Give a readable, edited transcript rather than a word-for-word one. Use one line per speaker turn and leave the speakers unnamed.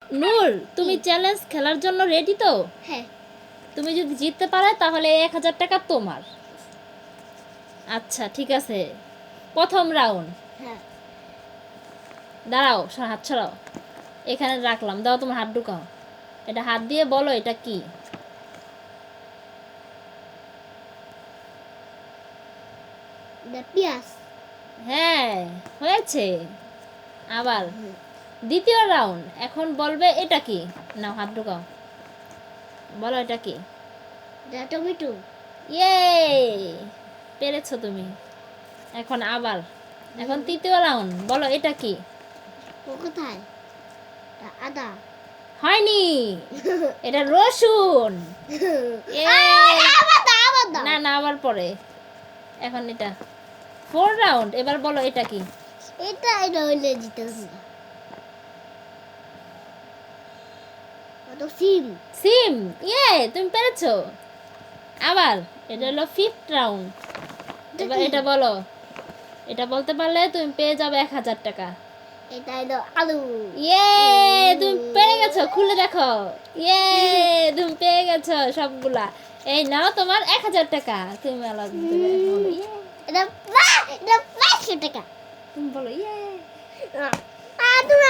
নূর, তুমি চ্যালেঞ্জ খেলার জন্য রেডি তো?
হ্যাঁ।
তুমি যদি জিততে পারো তাহলে 1000 টাকা তোমার। আচ্ছা ঠিক আছে, প্রথম রাউন্ড।
হ্যাঁ।
দাঁড়াও, হাত ছড়াও। এখানে রাখলাম, দাও তোমার হাত ঢুকাও। এটা হাত দিয়ে বলো এটা কি?
পেঁয়াজ।
হ্যাঁ, হয়েছে। আবার দ্বিতীয় রাউন্ড, এখন বলবে এটা কি। নাও হাত ঢুকাও, বলো এটা কি?
টমেটো।
ইয়ে, পেরেছো তুমি। এখন আবার, এখন তৃতীয় রাউন্ড, বলো এটা কি?
কোথায়? আদা।
হয়নি, এটা রসুন। না না, আবার পরে। এখন এটা ফোর রাউন্ড, এবার বলো এটা কি?
এটা হইলে জিতেছি। সিম।
সিম। ইয়ে, তুমি পেরেছো। আবার এটা হলো ফিফথ রাউন্ড, এবার এটা বলো। এটা বলতে পারলে তুমি পেয়ে যাবে 1000 টাকা।
এটা হলো আলু।
ইয়ে, তুমি পেরে গেছো, খুলে দেখো। ইয়ে, তুমি পেয়ে গেছো সবগুলা। এই নাও তোমার 1000 টাকা। তুমি আলাদা বলো ইয়ে।
এটা 500 টাকা।
তুমি বলো ইয়ে।
তুমি